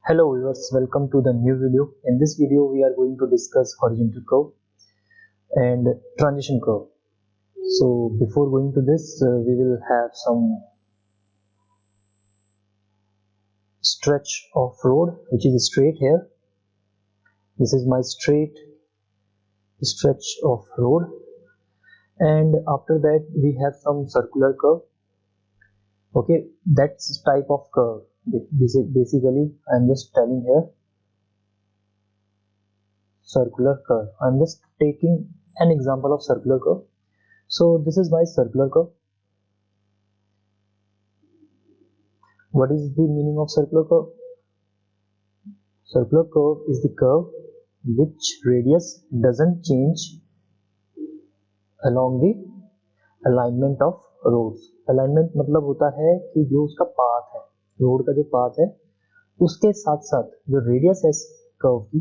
Hello viewers, welcome to the new video. In this video we are going to discuss horizontal curve and transition curve. So before going to this, we will have some stretch of road which is straight here. This is my straight stretch of road, and after that we have some circular curve. Okay, that's type of curve. This is basically I'm just telling here circular curve. I'm just taking an example of circular curve. So this is my circular curve. What is the meaning of circular curve? Circular curve is the curve which radius doesn't change along the alignment of roads. Alignment मतलब होता है कि जो उसका path है, road का जो path है उसके साथ साथ जो रेडियस है कर्व की,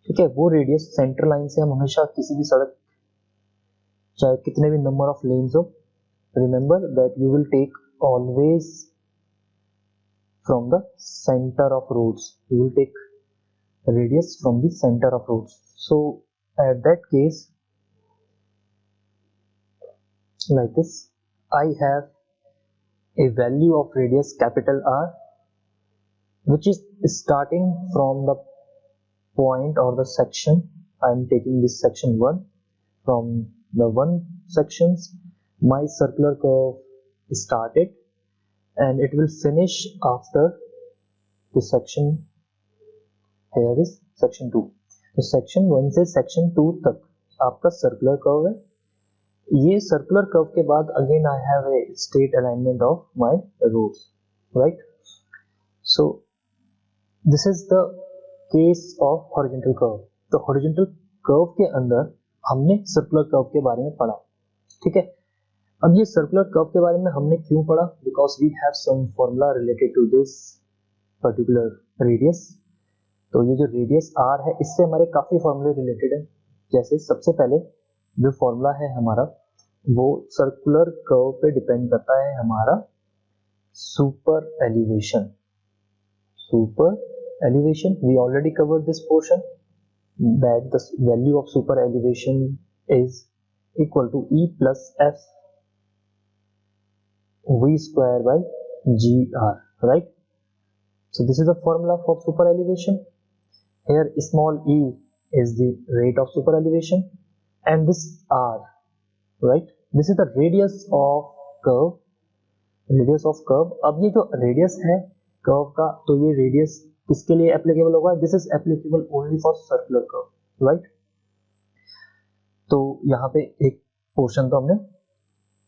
ठीक है, वो रेडियस सेंटर लाइन से हम हमेशा किसी भी सड़क चाहे कितने भी नंबर ऑफ लेन्स हो, remember that you will take always from the center of roads. You will take radius from the center of roads. So at that case, like this, I have a value of radius capital R, which is starting from the point or the section. I am taking this section 1. From the 1 sections, my circular curve started, and it will finish after the section. Here is section 2. तो section 1 से section 2 तक आपका circular curve है. ये circular curve के बाद again I have a straight alignment of my roads, right? So this is the case of horizontal curve. तो horizontal curve के अंदर हमने circular curve के बारे में पढ़ा, ठीक है. अब ये सर्कुलर कर्व के बारे में हमने क्यों पढ़ा? Because we have some formula related to this particular radius. तो ये जो रेडियस आर है इससे हमारे काफी फॉर्मूले रिलेटेड है. जैसे सबसे पहले जो फॉर्मूला है हमारा वो सर्कुलर कर्व पे डिपेंड करता है हमारा super elevation. Super elevation we already covered this portion that the value of super elevation is equal to e plus f v square by gr, right? So this is the formula for super elevation. Here small e is the rate of super elevation and this r, right? This is the radius of curve. Radius of curve. अब ये जो radius है curve का, तो ये radius किसके लिए applicable होगा? This is applicable only for circular curve, right? तो यहाँ पे एक पोर्शन तो हमने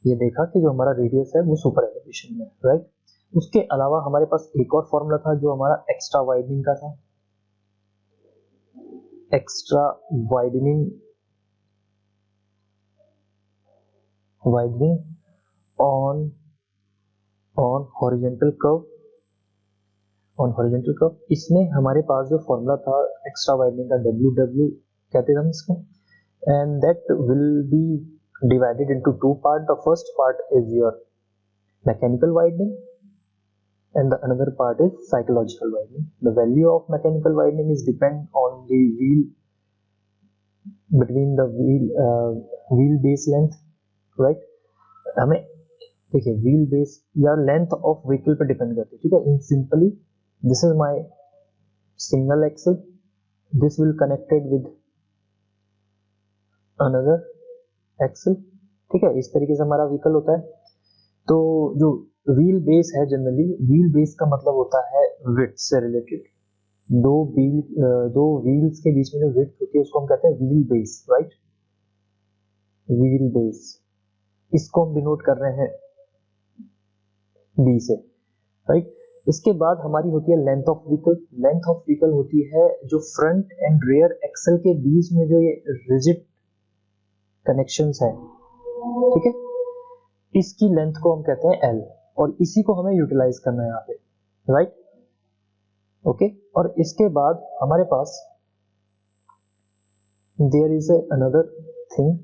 ये देखा कि जो हमारा रेडियस है वो सुपर एलिवेशन में, राइट? उसके अलावा हमारे पास एक और फॉर्मूला था जो हमारा एक्स्ट्रा वाइडनिंग का था. Extra widening on horizontal curve, इसमें हमारे पास जो फॉर्मूला था एक्स्ट्रा वाइडनिंग का डब्ल्यू कहते थे हम इसको, and that will be divided into two parts. The first part is your mechanical widening and the another part is psychological widening. The value of mechanical widening is depend on the wheel, between the wheel base length, right? हमें देखिए wheel base या length of vehicle पे depend करती है, ठीक है. In simply this is my single axle, this will connected with another axle, ठीक है. इस तरीके से हमारा व्हीकल होता है. तो जो व्हील बेस है, जनरली व्हील बेस का मतलब होता है विड्थ से रिलेटेड. दो व्हील्स के बीच में जो विड्थ होती है उसको हम कहते हैं wheel base, right? Wheel base, इसको हम डिनोट कर रहे हैं बी से, राइट? इसके बाद हमारी होती है length of vehicle. Length of vehicle होती है जो फ्रंट एंड रियर एक्सल के बीच में जो ये रिजिड कनेक्शंस है, ठीक है, इसकी लेंथ को हम कहते हैं एल, और इसी को हमें यूटिलाइज करना है यहाँ पे, राइट? ओके. और इसके बाद हमारे पास देयर इज अनदर थिंग,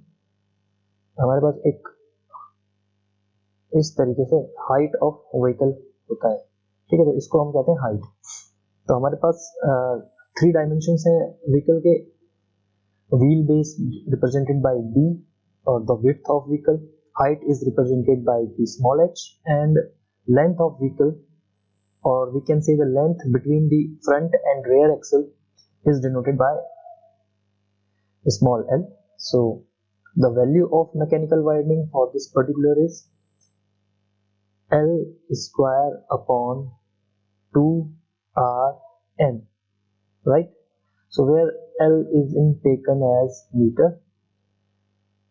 हमारे पास एक इस तरीके से हाइट ऑफ व्हीकल होता है, ठीक है. तो इसको हम कहते हैं हाइट. तो हमारे पास 3 डायमेंशंस हैं व्हीकल के, wheel base represented by b और the width of vehicle, height is represented by the small h, and length of vehicle, or we can say the length between the front and rear axle, is denoted by small l. So the value of mechanical widening for this particular is L square upon 2Rn, right? So where L is taken as meter,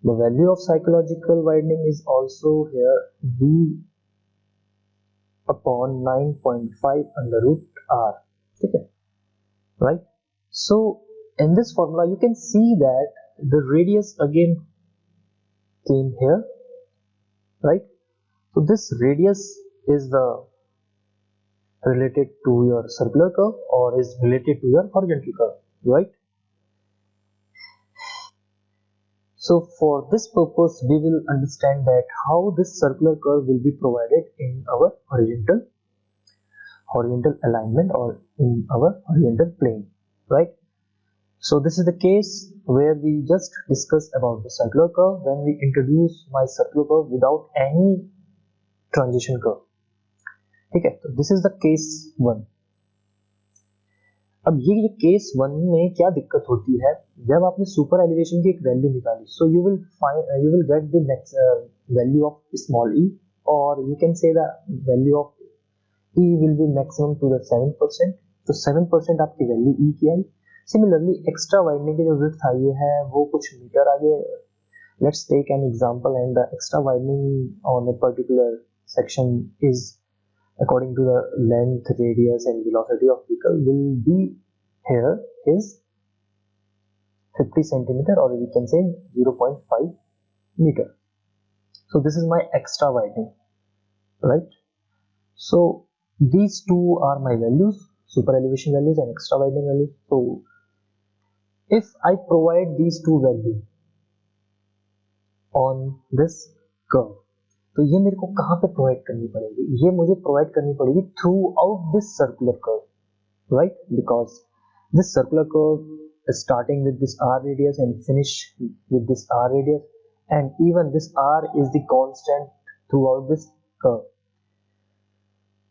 the value of psychological widening is also here V upon 9.5 under root R. Okay, right? So in this formula you can see that the radius again came here, right? So this radius is the related to your circular curve or is related to your horizontal curve, right? So for this purpose we will understand that how this circular curve will be provided in our horizontal alignment or in our horizontal plane, right? So this is the case where we just discussed about the circular curve when we introduce my circular curve without any transition curve. ठीक है, तो this is the case 1. अब ये जो case 1 में क्या दिक्कत होती है, जब आपने सुपर एलिवेशन की एक वैल्यू निकाली, so you will get the value of small e, और you can say the value of e will be maximum to the 7%. तो 7% आपकी वैल्यू e की आई. सिमिलरली एक्स्ट्रा वाइडनिंग की जो विड्थ आई है वो कुछ मीटर आगे. Let's take an example, and the extra widening on a particular section is according to the length, radius and velocity of vehicle will be here is 50 centimeter, or we can say 0.5 meter. So this is my extra widening, right? So these two are my values, super elevation values and extra widening values. So if I provide these two values on this curve, तो ये मेरे को कहाँ पे provide करनी पड़ेगी? ये मुझे प्रोवाइड करनी पड़ेगी through out this circular curve, right? Because this circular curve starting with this r radius and finish with this r radius, and even this r is the constant throughout this curve.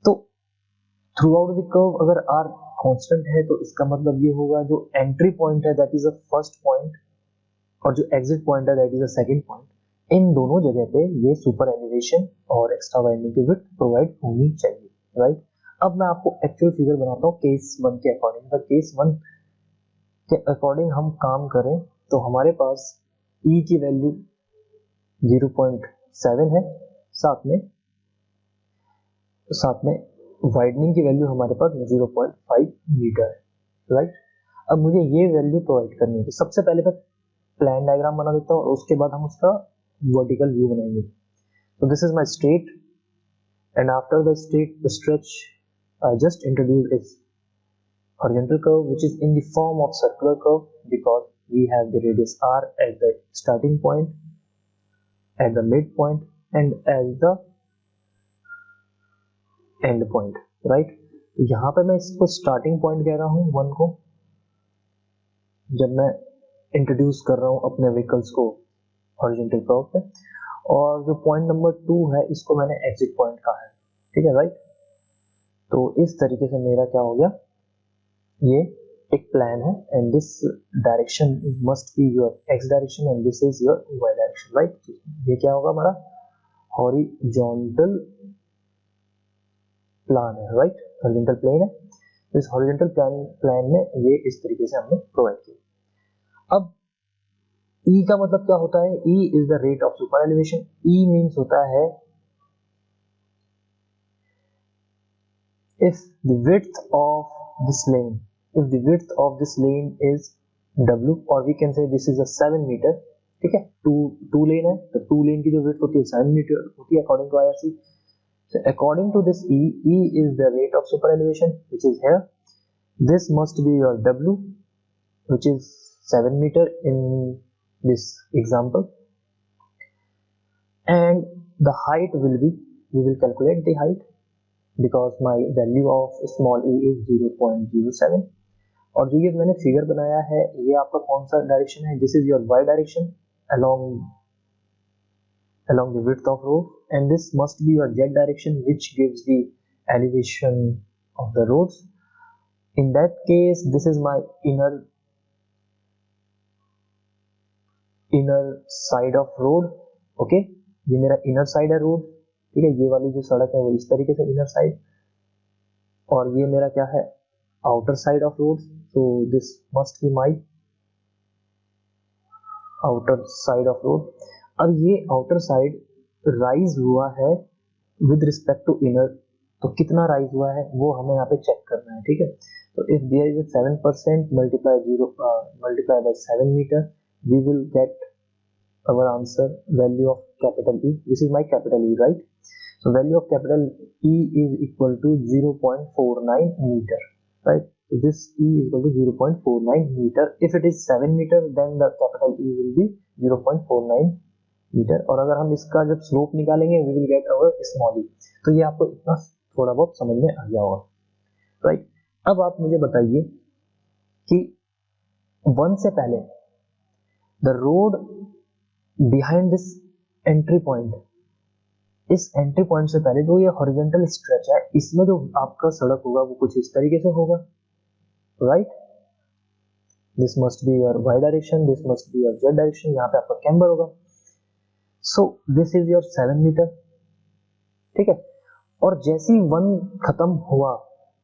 तो throughout the curve अगर r constant है तो इसका मतलब ये होगा जो entry point है that is a first point, और जो एग्जिट पॉइंट है that is a second point. इन दोनों जगह पे ये सुपर एलिवेशन और एक्स्ट्रा वाइडनिंग की विड्थ प्रोवाइड होनी चाहिए, राइट? अब मैं आपको एक्चुअल फिगर बनाता हूँ केस 1 के अकॉर्डिंग. तो केस 1 के अकॉर्डिंग हम काम करें तो हमारे पास E की वैल्यू 0.7 है, साथ में वाइडनिंग की वैल्यू हमारे पास 0.5 मीटर है, राइट? अब मुझे ये वैल्यू प्रोवाइड करनी है. तो सबसे पहले मैं प्लान डायग्राम बना देता हूँ और उसके बाद हम उसका vertical view बनाएंगे. So this is my straight, and after the straight stretch I just introduced its horizontal curve, which is in the form of circular curve because we have the radius r at the starting point, at the midpoint and at the end point, right? तो यहाँ पे मैं इसको starting point कह रहा हूँ 1 को, जब मैं इंट्रोड्यूस कर रहा हूँ अपने व्हीकल्स को हॉरिजॉन्टल कर्व पे, और जो पॉइंट नंबर 2 है इसको मैंने एग्जिट पॉइंट कहा है, ठीक है, राइट? तो इस तरीके से मेरा क्या हो गया, ये एक प्लान है, and this direction must be your x direction and this is your y direction, right? ये क्या होगा, हमारा हॉरिजॉन्टल प्लान है, राइट? हॉरिजॉन्टल प्लेन है. इस हॉरिजॉन्टल प्लान में ये इस तरीके से हमने प्रोवाइड किया. अब E का मतलब क्या होता है? E is the rate of super elevation. E means होता है if the width of this lane is W, or we can say this is a 7 meter, ठीक है? टू लेन है तो 2 लेन की जो width होती है 7 मीटर होती है according to IRC. So according to this E is the rate of super elevation which is here. This must be your W, which is 7 meter in this example, and the height will be, we will calculate the height because my value of small e is 0.07. और जो ये मैंने figure बनाया है ये आपका कौन सा डायरेक्शन है, this is your y direction along the width of road, and this must be your z direction which gives the elevation of the roads. In that case this is my inner side of road. Okay ये मेरा inner side है road, ठीक है, ये वाली जो सड़क है वो इस तरीके से इनर साइड, और ये मेरा क्या है outer side of road, so this must be my outer side of road. अब ये आउटर साइड राइज हुआ है विद रिस्पेक्ट टू इनर, तो कितना राइज हुआ है वो हमें यहाँ पे चेक करना है, ठीक है। तो if there is 7% multiply by 7 metre we will get our answer value of capital E. This is my capital E, right? So value of capital E is equal to 0.49 meter, right? So this E is equal to 0.49 meter. If it is 7 meter then the capital E will be 0.49 meter. और अगर हम इसका जब slope निकालेंगे we will get our small e. तो ये आपको इतना थोड़ा बहुत समझ में आ गया होगा, right? अब आप मुझे बताइए कि 1 से पहले the road behind this entry point, इस एंट्री पॉइंट से पहले जो ये हॉरिजॉन्टल स्ट्रेच है इसमें जो आपका सड़क होगा वो कुछ इस तरीके से होगा, right? This must be your y direction, this must be your z direction, यहाँ पे आपका कैम्बर होगा। So this is your 7 metre, ठीक है। और जैसे ही 1 खत्म हुआ,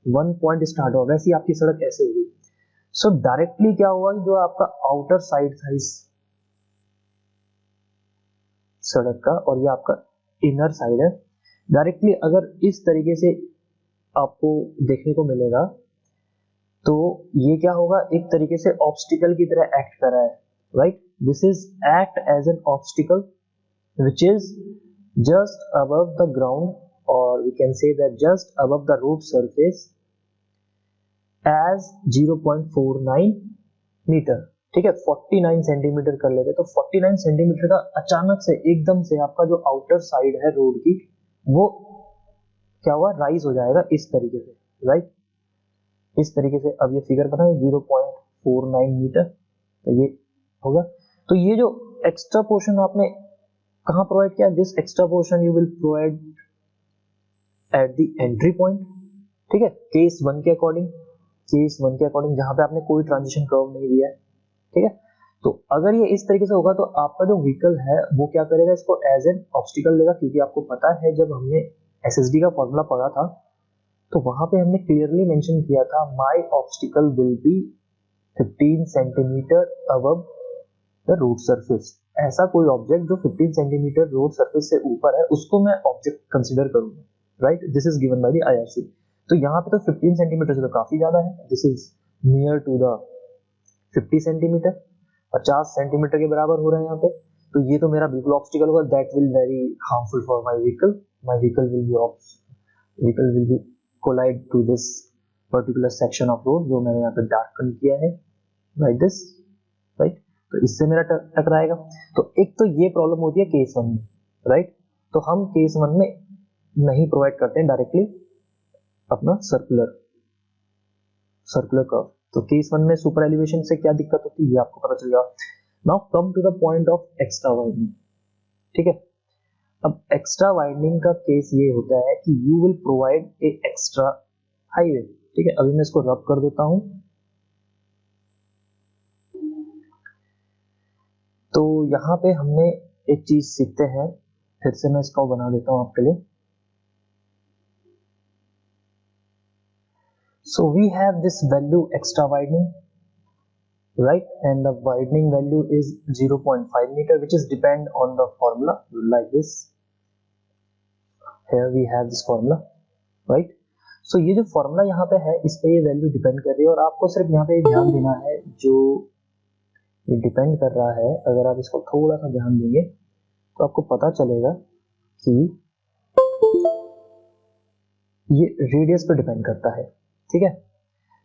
1 पॉइंट स्टार्ट हुआ, वैसे ही आपकी सड़क ऐसे होगी। सो डायरेक्टली क्या हुआ, जो आपका आउटर साइड था इस सड़क का और ये आपका इनर साइड है, डायरेक्टली अगर इस तरीके से आपको देखने को मिलेगा तो ये क्या होगा, एक तरीके से ऑब्स्टिकल की तरह एक्ट कर रहा है, right? This is act as an obstacle which is just above the ground, और we can say that just above the road surface as 0.49 metre, ठीक है। 49 सेंटीमीटर कर लेते, तो 49 सेंटीमीटर का अचानक से एकदम से आपका जो आउटर साइड है रोड की वो क्या हुआ, राइज हो जाएगा इस तरीके से, राइट? इस तरीके से। अब ये फिगर बना है 0.49 मीटर, तो ये होगा। तो ये जो एक्स्ट्रा पोर्शन आपने कहाँ प्रोवाइड किया, this extra portion you will provide at the entry point, ठीक है, केस 1 के अकॉर्डिंग, जहां पे आपने कोई ट्रांजिशन कर्व नहीं दिया है, ठीक है। तो अगर ये इस तरीके से होगा तो आपका जो व्हीकल है वो क्या करेगा, इसको एज एन ऑब्स्टिकल लेगा, क्योंकि आपको पता है जब हमने एसएसडी का फॉर्मूला पढ़ा था तो वहां पे हमने क्लियरली मेंशन किया था my obstacle will be 15 centimetre above the road surface. ऐसा कोई ऑब्जेक्ट जो 15 सेंटीमीटर रोड सरफेस से ऊपर है उसको मैं ऑब्जेक्ट कंसीडर करूंगा, right? This is given by the IRC. तो यहाँ पे तो 15 सेंटीमीटर से तो काफी ज्यादा है, this is near to the 50 centimetre, 50 centimetre के बराबर हो रहा है यहाँ पे। तो ये तो मेरा बिल्कुल ऑब्स्टिकल होगा, that will very harmful for my vehicle, my vehicle will be collide to this particular section of road जो मैंने यहाँ पे डार्कन किया है, लाइक दिस, राइट? तो इससे मेरा टकराएगा। तो एक तो ये प्रॉब्लम होती है केस 1 में, राइट? तो हम केस 1 में नहीं प्रोवाइड करते हैं डायरेक्टली अपना सर्कुलर कर्व। तो केस 1 में सुपर एलिवेशन से क्या दिक्कत होती है ये आपको पता चल गया। Now come to the point of extra widening, ठीक है। अब एक्स्ट्रा वाइडनिंग का केस ये होता है कि you will provide a extra highway, ठीक है। अभी मैं इसको रब कर देता हूं। तो यहाँ पे हमने एक चीज सीखते हैं, फिर से मैं इसको बना देता हूं आपके लिए। So we have this value extra widening, right? And the widening value is 0.5 meter, which is depend on the formula like this. Here we have this formula, right? So ये जो formula यहाँ पे है इस पे ये value depend कर रही है, और आपको सिर्फ यहाँ पे ध्यान देना है जो ये depend कर रहा है। अगर आप इसको थोड़ा सा ध्यान देंगे तो आपको पता चलेगा कि ये रेडियस पे डिपेंड करता है, ठीक है।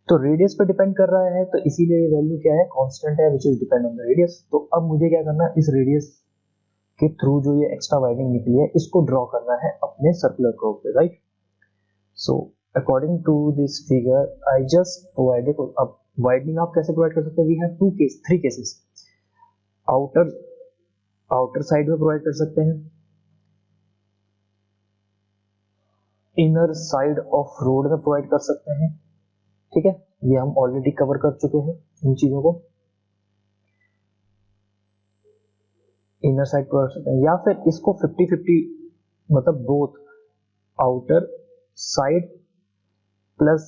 तो रेडियस पे डिपेंड कर रहा है तो इसीलिए ये वैल्यू क्या है, कांस्टेंट है, which is depend on the radius. तो अब मुझे क्या करना है, इस रेडियस के थ्रू जो ये एक्स्ट्रा वाइडनिंग निकली है इसको ड्रॉ करना है अपने सर्कुलर कर्व पे, right? So according to this figure I just provided. अब widening आप कैसे provide कर सकते हैं? We have three cases. outer side में provide कर सकते हैं, इनर साइड ऑफ रोड में प्रोवाइड कर सकते हैं, ठीक है, ये हम ऑलरेडी कवर कर चुके हैं इन चीजों को। इनर साइड प्रोवाइड कर सकते हैं, या फिर इसको 50-50 मतलब both outer side plus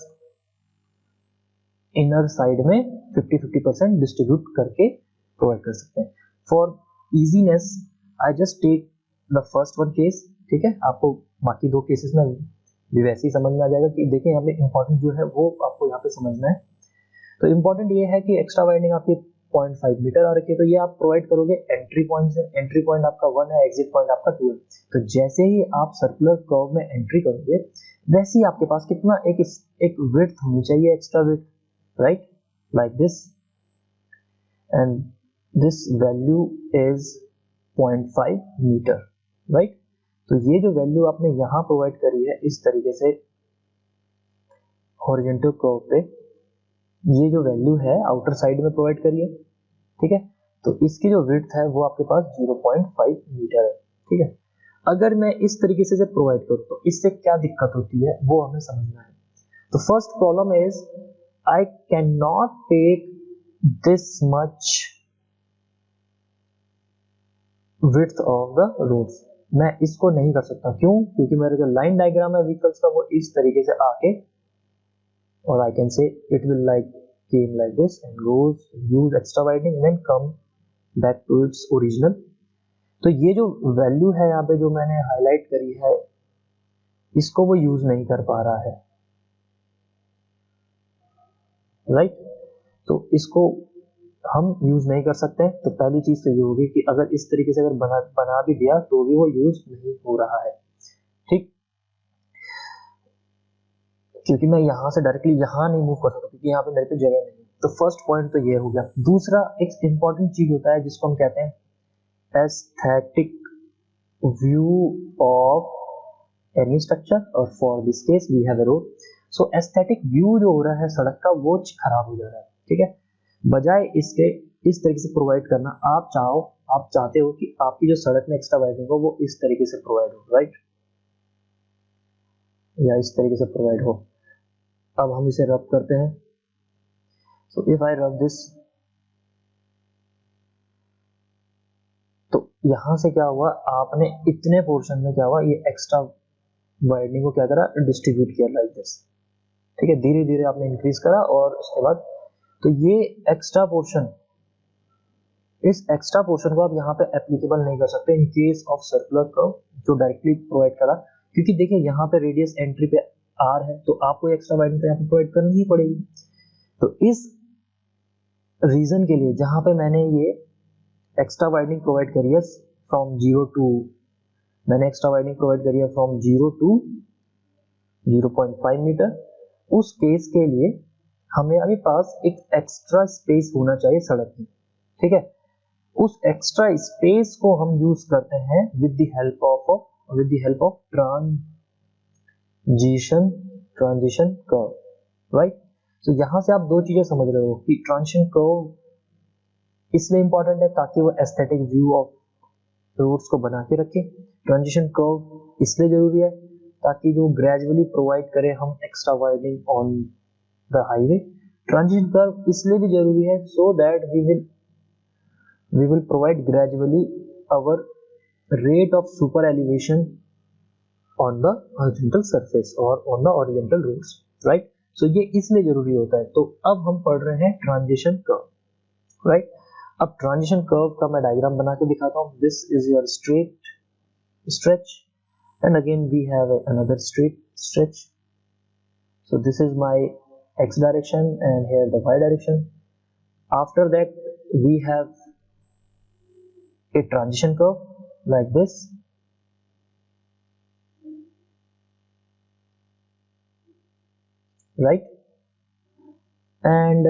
inner side में 50-50% डिस्ट्रीब्यूट करके प्रोवाइड कर सकते हैं। For easiness I just take the first one case, ठीक है, आपको बाकी दो केसेस में भी वैसे ही समझ में आ जाएगा कि देखिए यहाँ पे इंपॉर्टेंट जो है वो आपको यहाँ पे समझना है। तो इंपॉर्टेंट ये है कि एक्स्ट्रा वाइडनिंग आपकी 0.5 मीटर आ रखी है, तो ये आप प्रोवाइड करोगे एंट्री पॉइंट से। एंट्री पॉइंट आपका 1 है, एग्जिट पॉइंट आपका 2 है। तो जैसे ही आप सर्कुलर कर्व में एंट्री करोगे वैसे ही आपके पास कितना एक विड्थ होनी चाहिए, extra width, right, like this, and this value is 0.5 metre, right. तो ये जो वैल्यू आपने यहाँ प्रोवाइड करी है इस तरीके से हॉरिजॉन्टल कर्व पे, ये जो वैल्यू है आउटर साइड में प्रोवाइड करी है, ठीक है, तो इसकी जो विड्थ है वो आपके पास 0.5 मीटर है, ठीक है। अगर मैं इस तरीके से प्रोवाइड करूँ तो इससे क्या दिक्कत होती है वो हमें समझना है। तो first problem is I can not take this much width of the roads, मैं इसको नहीं कर सकता। क्यों? क्योंकि मेरा जो लाइन डायग्राम है व्हीकल्स का वो इस तरीके से आके, और I can say it will like came like this and goes use extra widening and then come back to its original। तो ये जो वैल्यू है यहाँ पे जो मैंने हाईलाइट करी है इसको वो यूज नहीं कर पा रहा है, राइट। तो इसको हम यूज नहीं कर सकते। तो पहली चीज तो ये होगी कि अगर इस तरीके से अगर बना भी दिया तो भी वो यूज नहीं हो रहा है, ठीक, क्योंकि मैं यहाँ से डायरेक्टली यहाँ नहीं मूव कर सकता क्योंकि यहाँ पे मेरे पे जगह नहीं। तो फर्स्ट पॉइंट तो ये हो गया। दूसरा एक इंपॉर्टेंट चीज होता है जिसको हम कहते हैं aesthetic view of any structure, और for this case we have a road. So aesthetic view जो हो रहा है सड़क का वो खराब हो जा रहा है, ठीक है। बजाय इसके इस तरीके से प्रोवाइड करना, आप चाहते हो कि आपकी जो सड़क में एक्स्ट्रा वाइडनिंग हो वो इस तरीके से प्रोवाइड हो, राइट, या इस तरीके से प्रोवाइड हो। अब हम इसे रब करते हैं। So if I rub this, तो यहां से क्या हुआ, आपने इतने पोर्शन में क्या हुआ, ये एक्स्ट्रा वाइडनिंग को क्या करा, डिस्ट्रीब्यूट किया लाइक दिस, ठीक है। धीरे धीरे आपने इंक्रीज करा और उसके बाद तो ये एक्स्ट्रा पोर्शन, इस एक्स्ट्रा पोर्शन को आप यहाँ पे एप्लीकेबल नहीं कर सकते in case of circular curve जो डायरेक्टली प्रोवाइड करा, क्योंकि देखिए यहाँ पे रेडियस एंट्री पे आर है तो आपको एक्स्ट्रा वाइडनिंग तो यहाँ पे प्रोवाइड करनी ही पड़ेगी। तो इस रीजन के लिए जहां पे मैंने ये एक्स्ट्रा वाइडनिंग प्रोवाइड करी है फ्रॉम 0 टू, मैंने एक्स्ट्रा वाइडनिंग प्रोवाइड करी है फ्रॉम 0 टू 0.5 मीटर, उस केस के लिए हमें अभी पास एक एक्स्ट्रा स्पेस होना चाहिए सड़क में, ठीक है। उस एक्स्ट्रा स्पेस को हम यूज करते हैं with the help of transition curve, right. तो यहां से आप दो चीजें समझ रहे हो कि ट्रांजिशन कर्व इसलिए इंपॉर्टेंट है ताकि वो एस्थेटिक व्यू ऑफ रोड्स को बना के रखे। ट्रांजिशन कर्व इसलिए जरूरी है ताकि जो ग्रेजुअली प्रोवाइड करे हम extra widening on the highway. Transition curve इसलिए भी जरूरी है so that we will provide gradually our rate of super elevation on the horizontal surface or on the horizontal roads, right। so ये इसलिए जरूरी होता है। तो अब हम पढ़ रहे हैं ट्रांजिशन कर्व, राइट। अब ट्रांजिशन कर्व का मैं डायग्राम बना के दिखाता हूँ। This is your straight stretch and again we have another straight stretch। so this is my x direction and here the y direction। after that we have a transition curve like this, right, and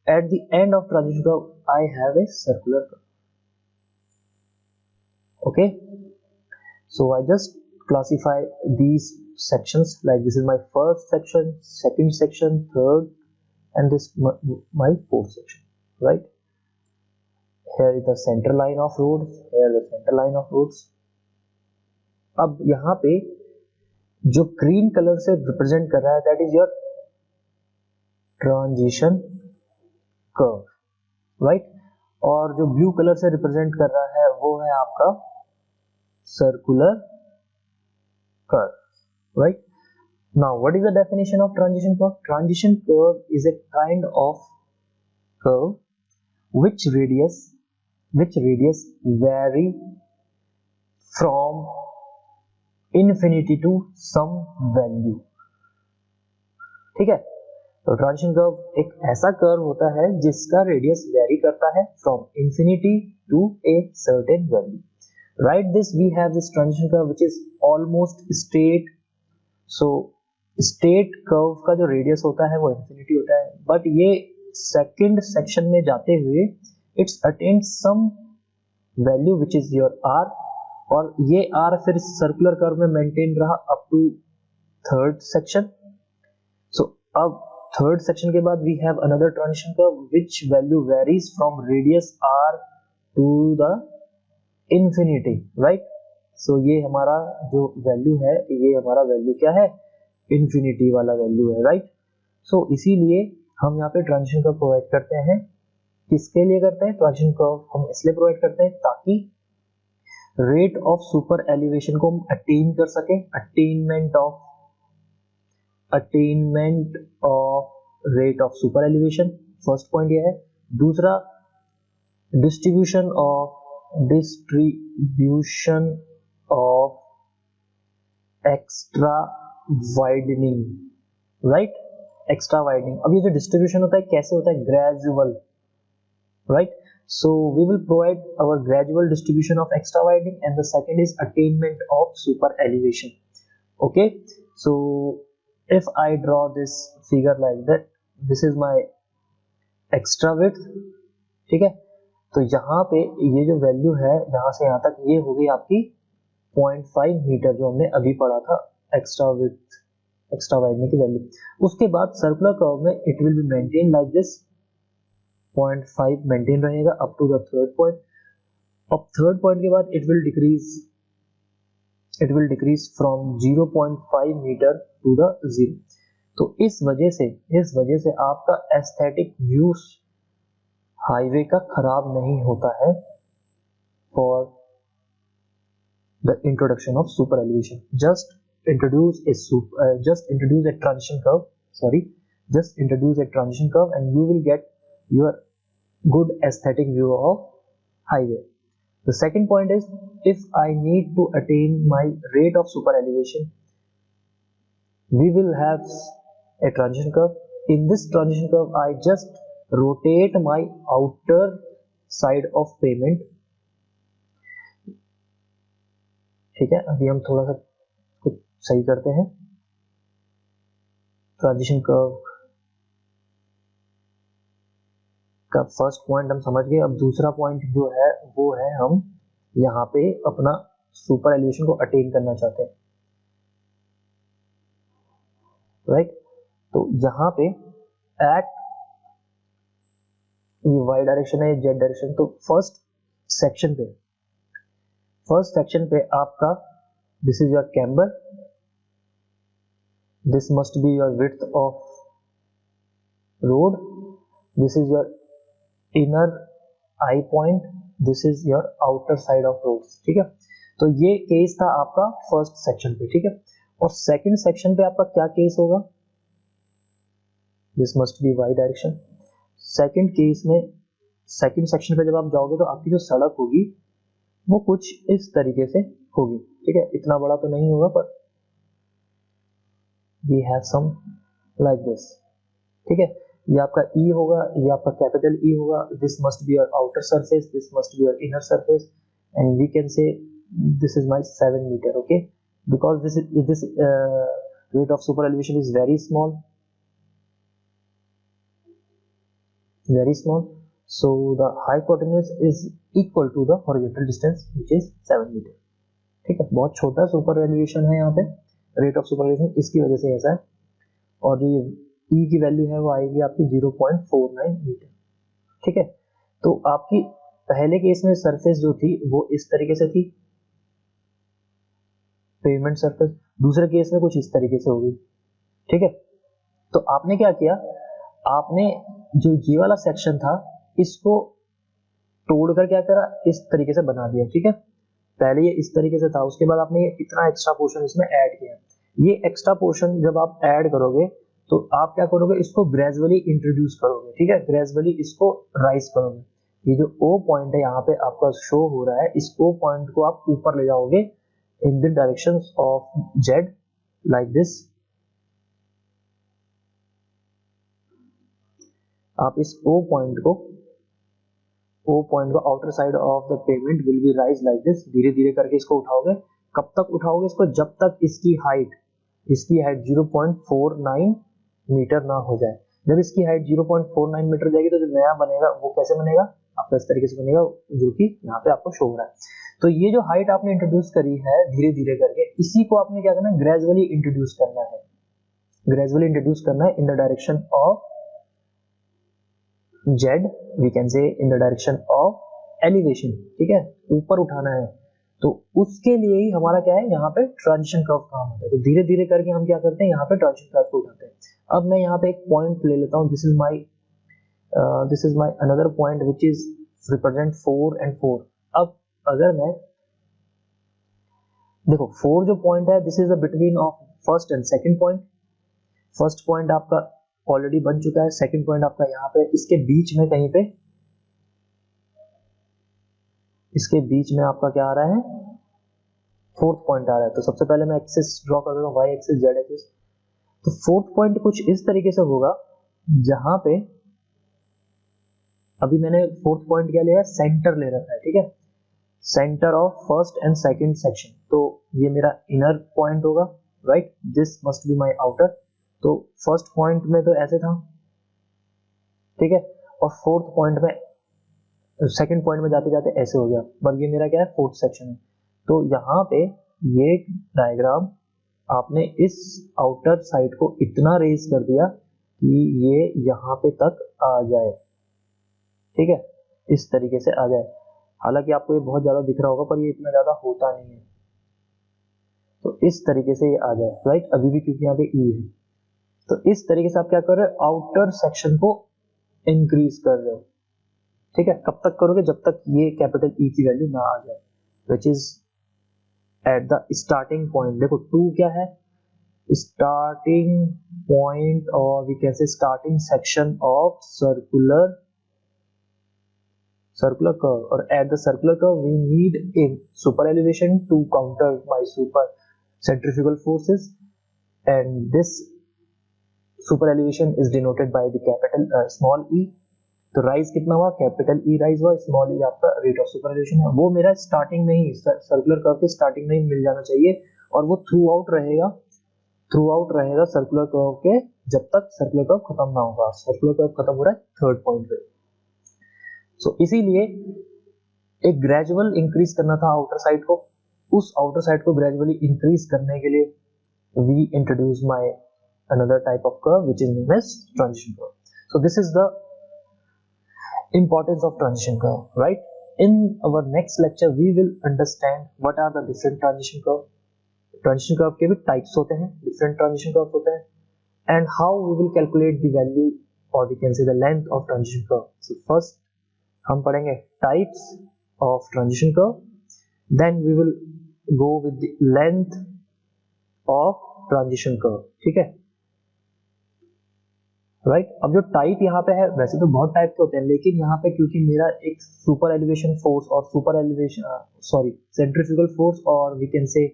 at the end of transition curve I have a circular curve, okay। so I just classify these sections, like this is my first section, second section, third, and this my fourth section, right? Here is the center line of roads, here the center line of roads. अब यहाँ पे जो green colour से represent कर रहा है that is your transition curve, right? और जो ब्लू कलर से रिप्रेजेंट कर रहा है वो है आपका circular curve, right? Now what is the definition of transition curve? Transition curve is a kind of curve which radius vary from infinity to some value, ठीक है? तो ट्रांजिशन कर्व एक ऐसा कर्व होता है जिसका रेडियस वेरी करता है from infinity to a certain value. Right this we have this transition curve which is almost straight. So straight curve का जो रेडियस होता है वो इंफिनिटी होता है, बट ये सेकंड सेक्शन में जाते हुए it's attend some value which is your r, और ये r फिर सर्कुलर कर्व में मेंटेन रहा up to third section. So अब थर्ड सेक्शन के बाद we have another transition curve which value varies from radius r to the infinity, right? So ये हमारा जो वैल्यू है, ये हमारा वैल्यू क्या है? इंफिनिटी वाला वैल्यू है, राइट? सो इसीलिए हम यहाँ पे ट्रांजिशन कर्व प्रोवाइड करते हैं. किसके लिए करते हैं? ट्रांजिशन कर्व हम इसलिए प्रोवाइड करते हैं ताकि रेट ऑफ सुपर एलिवेशन को हम अटेन कर सके. Attainment of rate of super elevation, first point ये है. दूसरा, distribution of extra widening, right? Extra widening. अब ये जो डिस्ट्रीब्यूशन होता है कैसे होता है? Gradual, right? So we will provide our gradual distribution of extra widening, and the second is attainment of super elevation. Okay, so if I draw this figure like that, this is my extra width, ठीक है? तो यहाँ पे ये जो value है यहाँ से यहाँ तक ये हो गई आपकी 0.5 मीटर जो हमने अभी पढ़ा था एक्स्ट्रा विड्थ, एक्स्ट्रा वाइडनिंग की वैल्यू. उसके बाद सर्कुलर कर्व में it will be maintain like this, 0.5 maintain रहेगा up to the third point. अब थर्ड पॉइंट के बाद it will decrease from 0.5 metre to the 0. तो इस वजह से आपका एस्थेटिक व्यू हाईवे का खराब नहीं होता है for the introduction of super elevation. Just introduce a transition curve and you will get your good aesthetic view of highway. The second point is, if I need to attain my rate of super elevation, we will have a transition curve. In this transition curve, I just rotate my outer side of pavement. ठीक है, अभी हम थोड़ा सा कुछ सही करते हैं. ट्रांजिशन कर्व का फर्स्ट पॉइंट हम समझ गए. अब दूसरा पॉइंट जो है वो है हम यहाँ पे अपना सुपर एलिवेशन को अटेन करना चाहते हैं, राइट? तो यहाँ पे एट ये वाई डायरेक्शन है, जेड डायरेक्शन. तो फर्स्ट सेक्शन पे आपका this is your camber, this must be your width of road, this is your inner I point, this is your outer side of roads, ठीक है? तो ये case था आपका फर्स्ट सेक्शन पे, ठीक है? और सेकंड सेक्शन पे आपका क्या केस होगा? This must be Y direction. Second case में सेकंड सेक्शन पे जब आप जाओगे तो आपकी जो सड़क होगी वो कुछ इस तरीके से होगी, ठीक है? इतना बड़ा तो नहीं होगा पर we have some like this, ठीक है? ये आपका E होगा, ये आपका कैपिटल E होगा. This must be your outer surface, this must be your inner surface, and we can say this is my 7 metre, okay? Because this rate of super elevation is very small, so the hypotenuse is equal to the horizontal distance which is 7 metre, ठीक है? बहुत छोटा super elevation है यहाँ पे, rate of सुपरएलिवेशन इसकी वजह से ऐसा है, और जो ई की वैल्यू है वो आएगी आपकी 0.49 मीटर। ठीक है, तो आपकी पहले केस में सरफेस जो थी वो इस तरीके से थी, पेवमेंट सरफेस, दूसरे केस में कुछ इस तरीके से होगी। ठीक है, तो आपने क्या किया, आपने जो ये वाला सेक्शन था इसको तोड़कर क्या करा, इस तरीके से बना दिया। ठीक है, पहले ये इस तरीके से था, उसके बाद आपने ये इतना एक्स्ट्रा पोर्शन इसमें ऐड किया। ये एक्स्ट्रा पोर्शन जब आप ऐड करोगे तो आप क्या करोगे, इसको ग्रेजुअली इंट्रोड्यूस करोगे। ठीक है, ग्रेजुअली इसको राइज करोगे। ये जो ओ पॉइंट है यहाँ पे आपका शो हो रहा है, इस ओ पॉइंट को आप ऊपर ले जाओगे इन the direction of Z like this. आप इस ओ पॉइंट को outer side of the pavement will be rise like this. धीरे धीरे करके इसको उठाओगे। कब तक उठाओगे इसको, जब तक इसकी हाइट 0.49 मीटर ना हो जाए। जब इसकी हाइट 0.49 मीटर जाएगी तो जो नया बनेगा वो कैसे बनेगा, आपका इस तरीके से बनेगा, जो कि यहाँ पे आपको शो हो रहा है। तो ये जो हाइट आपने इंट्रोड्यूस करी है धीरे धीरे करके, इसी को आपने क्या करना है, ग्रेजुअली इंट्रोड्यूस करना है। ग्रेजुअली इंट्रोड्यूस करना है in the direction of Z, we can say in the direction of elevation. ठीक है, ऊपर उठाना है। तो उसके लिए ही हमारा क्या है, यहाँ पे ट्रांजिशन कर्व काम होता है। तो धीरे धीरे करके हम क्या करते हैं, यहाँ पे ट्रांजिशन कर्व को उठाते हैं। अब मैं यहाँ पे एक पॉइंट ले लेता हूँ, this is my another point which is represent 4 and 4। अब अगर मैं देखो 4 जो पॉइंट है, this is the between of first and second point. First point आपका ऑलरेडी बन चुका है, सेकंड पॉइंट आपका यहाँ पे, इसके बीच में कहीं पे, इसके बीच में आपका क्या आ रहा है, फोर्थ पॉइंट आ रहा है। तो सबसे पहले मैं एक्सिस ड्रॉ कर देता हूँ, वाई एक्सिस, जेड एक्सिस। तो फोर्थ पॉइंट कुछ इस तरीके से होगा, जहां पे अभी मैंने फोर्थ पॉइंट क्या लिया है, सेंटर ले रखा है। ठीक है, centre of first and second section. तो ये मेरा इनर पॉइंट होगा, right, this must be my outer. तो फर्स्ट पॉइंट में तो ऐसे था, ठीक है, और फोर्थ पॉइंट में, सेकंड पॉइंट में जाते जाते ऐसे हो गया, पर ये मेरा क्या है, फोर्थ सेक्शन है। तो यहाँ पे ये डायग्राम आपने इस आउटर साइड को इतना रेज कर दिया कि ये यहाँ पे तक आ जाए। ठीक है, इस तरीके से आ जाए। हालांकि आपको ये बहुत ज्यादा दिख रहा होगा, पर ये इतना ज्यादा होता नहीं है। तो इस तरीके से ये आ जाए, राइट, अभी भी क्योंकि यहाँ पे ई है। तो इस तरीके से आप क्या कर रहे हो, आउटर सेक्शन को इंक्रीज कर रहे हो। ठीक है, कब तक करोगे, जब तक ये कैपिटल ई की वैल्यू ना आ जाए, which is at the starting point. देखो 2 क्या है, स्टार्टिंग पॉइंट, और we can say starting section of circular curve. और at the circular curve we need a super elevation to counter my super centrifugal forces, and this super elevation is denoted by the capital small e. तो rise कितना हुआ, capital E rise हुआ, small e आपका rate of super elevation है। वो मेरा starting में ही, circular curve के स्टार्टिंग में ही मिल जाना चाहिए, और वो थ्रू आउट रहेगा सर्कुलर कर्व के, जब तक सर्कुलर कर्व खत्म ना होगा। सर्कुलर कर्व खत्म हो रहा है थर्ड पॉइंट पे। सो इसीलिए एक ग्रेजुअल इंक्रीज करना था आउटर साइड को। उस आउटर साइड को ग्रेजुअली इंक्रीज करने के लिए we introduce my another type of curve which is known as transition curve. So this is the importance of transition curve, right? In our next lecture we will understand what are the different transition curve. Transition curve के भी types होते हैं, different transition curve होते हैं, and how we will calculate the value, or we can say the length of transition curve. So first हम पढ़ेंगे types of transition curve, then we will go with the length of transition curve. ठीक है, right. अब जो type यहाँ पे है, वैसे तो बहुत टाइप के होते हैं, लेकिन यहाँ पे क्योंकि मेरा एक सुपर एलिवेशन फोर्स और सेंट्रीफ्यूगल फोर्स और we can say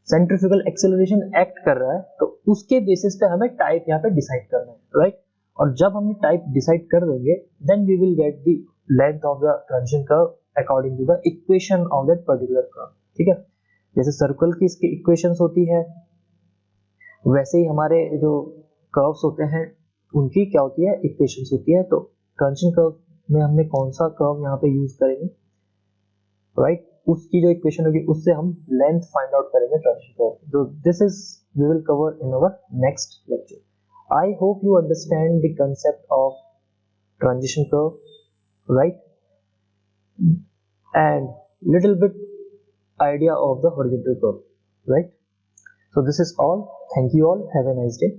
centrifugal acceleration act कर रहा है, तो उसके बेसिस पे हमें टाइप यहाँ पे डिसाइड करना है, राइट। और जब हम टाइप डिसाइड कर देंगे, then we will get the length of the transition curve according to the equation of that particular curve. ठीक है, जैसे सर्कल की इसकी इक्वेशंस होती है, वैसे ही हमारे जो कर्व्स होते हैं उनकी क्या होती है, इक्वेशंस होती है। तो ट्रांजिशन कर्व में हमने कौन सा कर्व यहाँ पे यूज करेंगे, राइट, उसकी जो इक्वेशन होगी उससे हम लेंथ फाइंड आउट करेंगे ट्रांजिशन कर्व. तो this is we will cover in our next lecture. I hope you understand the concept of transition curve, right, and little bit idea of the horizontal curve, right. So this is all. Thank you all. Have a nice day.